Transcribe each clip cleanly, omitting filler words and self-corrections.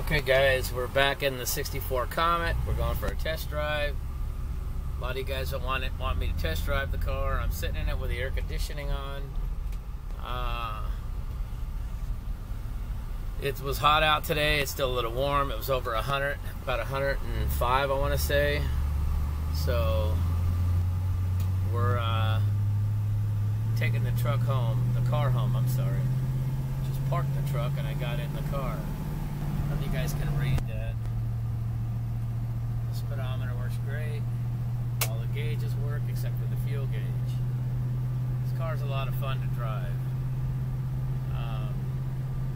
Okay guys, we're back in the 64 Comet. We're going for a test drive. A lot of you guys don't want me to test drive the car. I'm sitting in it with the air conditioning on. It was hot out today. It's still a little warm. It was over 100, about 105 I want to say. So we're taking the car home, I'm sorry. Just parked the truck and I got in the car. I hope you guys can read that. The speedometer works great. All the gauges work except for the fuel gauge. This car's a lot of fun to drive.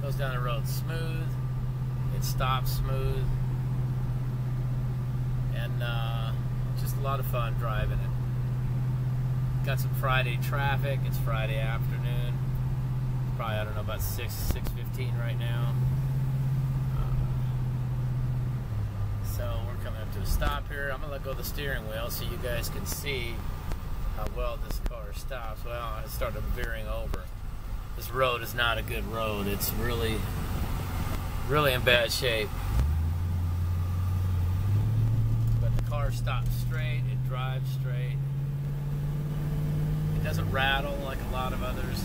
Goes down the road smooth. It stops smooth. And just a lot of fun driving it. Got some Friday traffic. It's Friday afternoon. It's probably, I don't know, about 6:15 right now. So we're coming up to a stop here. I'm gonna let go of the steering wheel so you guys can see how well this car stops. Well, I started veering over. This road is not a good road. It's really in bad shape. But the car stops straight. It drives straight. It doesn't rattle like a lot of others.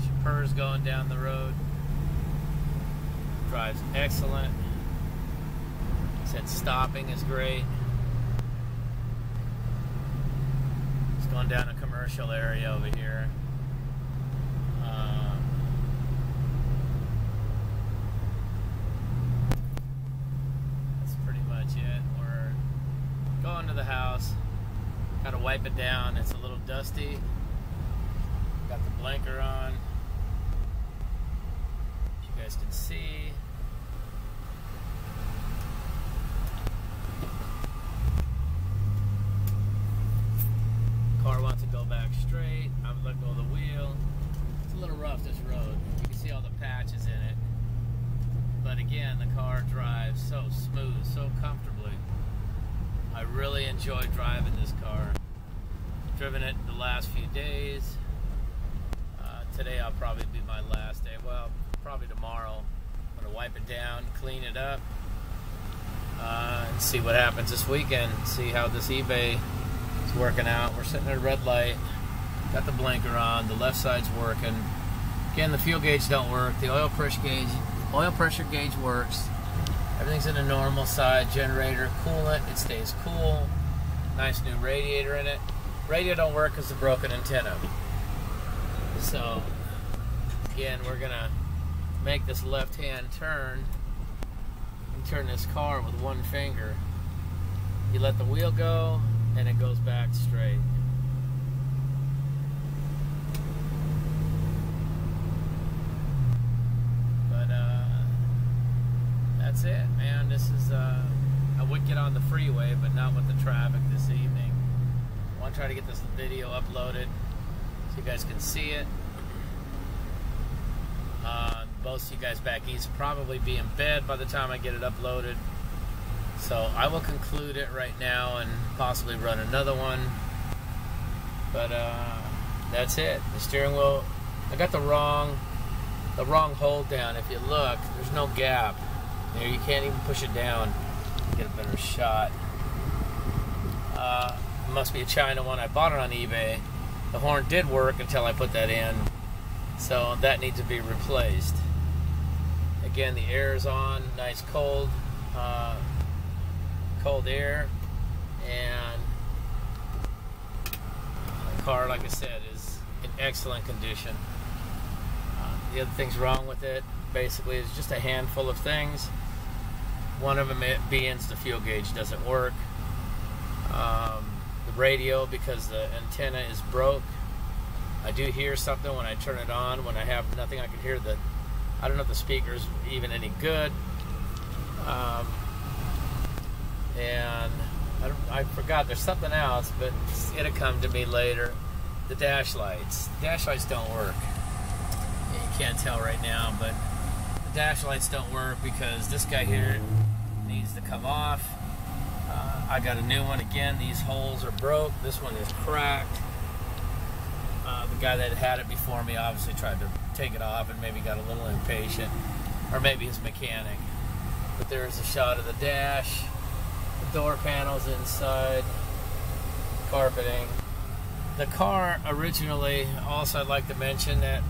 She purrs going down the road. Drives excellent. Said stopping is great. It's going down a commercial area over here. That's pretty much it. We're going to the house. Got to wipe it down. It's a little dusty. Got the blinker on. You guys can see. Car wants to go back straight. I'm letting go of the wheel. It's a little rough, this road. You can see all the patches in it. But again, the car drives so smooth, so comfortably. I really enjoy driving this car. Driven it the last few days. Today I'll probably be my last day. Well, probably tomorrow. I'm going to wipe it down, clean it up, and see what happens this weekend. See how this eBay is working out. We're sitting at a red light. Got the blinker on. The left side's working. Again, the fuel gauge don't work. The oil pressure gauge works. Everything's in a normal side. Generator, coolant, it stays cool. Nice new radiator in it. Radio don't work because of the broken antenna. So, again, we're gonna make this left-hand turn and turn this car with one finger. You let the wheel go and it goes back straight. But that's it, man. This is I would get on the freeway, but not with the traffic this evening. I want to try to get this video uploaded so you guys can see it. Most of you guys back east will probably be in bed by the time I get it uploaded. So I will conclude it right now and possibly run another one. But that's it. The steering wheel, I got the wrong hold down. If you look, there's no gap. There, you can't even push it down to get a better shot. It must be a China one. I bought it on eBay. The horn did work until I put that in. So that needs to be replaced. Again, the air is on, nice cold air, and the car, like I said, is in excellent condition. The other things wrong with it, basically, is just a handful of things. One of them being the fuel gauge doesn't work. The radio, because the antenna is broke. I do hear something when I turn it on. When I have nothing, I can hear the, I don't know if the speaker's even any good. And I forgot, there's something else, but it'll come to me later. The dash lights. Dash lights don't work. You can't tell right now, but the dash lights don't work because this guy here needs to come off. I got a new one. Again, these holes are broke. This one is cracked. The guy that had it before me obviously tried to take it off and maybe got a little impatient. or maybe his mechanic. But there's a shot of the dash, the door panels inside, carpeting. The car originally, also I'd like to mention that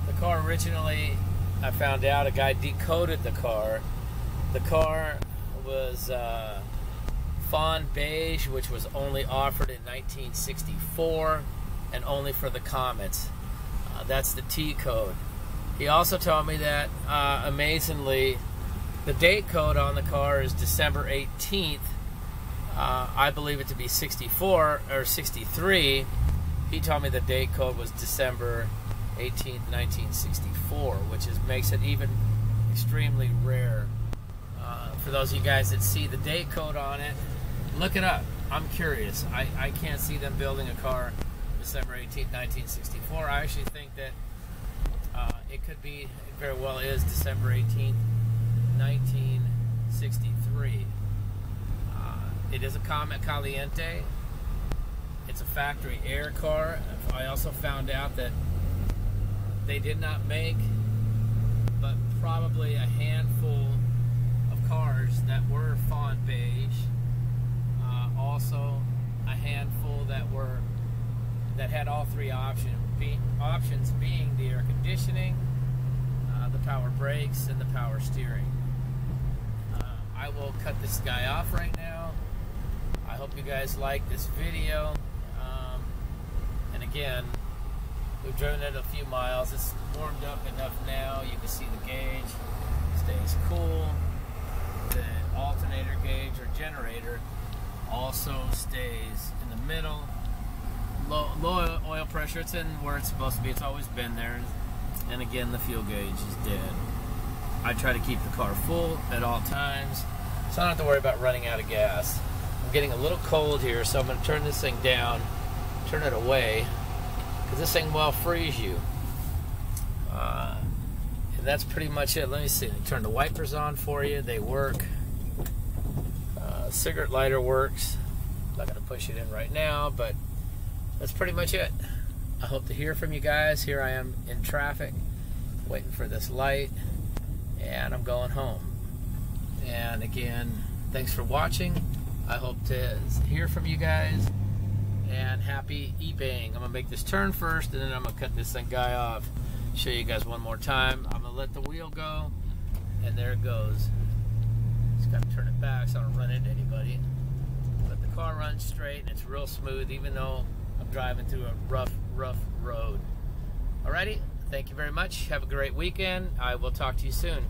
the car originally, I found out a guy decoded the car. The car was fawn beige, which was only offered in 1964 and only for the Comets. That's the T code. He also told me that, amazingly, the date code on the car is December 18th. I believe it to be 64 or 63. He told me the date code was December 18th, 1964, which makes it even extremely rare. For those of you guys that see the date code on it, look it up. I'm curious. I can't see them building a car December 18th, 1964. I actually think that it could be, it very well is December 18th, 1963. It is a Comet Caliente. It's a factory air car. I also found out that they did not make but probably a handful of cars that were fawn beige. Also a handful that had all three options being the air conditioning, the power brakes, and the power steering. I will cut this guy off right now. I hope you guys like this video. And again, we've driven it a few miles. It's warmed up enough now. You can see the gauge stays cool. The alternator gauge or generator also stays in the middle. Low oil pressure. It's in where it's supposed to be. It's always been there. And again, the fuel gauge is dead. I try to keep the car full at all times, so I don't have to worry about running out of gas. I'm getting a little cold here, so I'm going to turn this thing down, turn it away, because this thing will freeze you. And that's pretty much it. Let me see. Turn the wipers on for you. They work. Cigarette lighter works. I'm not going to push it in right now, but that's pretty much it. I hope to hear from you guys. Here I am in traffic, waiting for this light, and I'm going home. And again, thanks for watching. I hope to hear from you guys, and happy eBaying. I'm gonna make this turn first, and then I'm gonna cut this guy off. Show you guys one more time. I'm gonna let the wheel go, and there it goes. Just gotta turn it back so I don't run into anybody. But the car runs straight, and it's real smooth, even though I'm driving through a rough road. Alrighty, thank you very much. Have a great weekend. I will talk to you soon.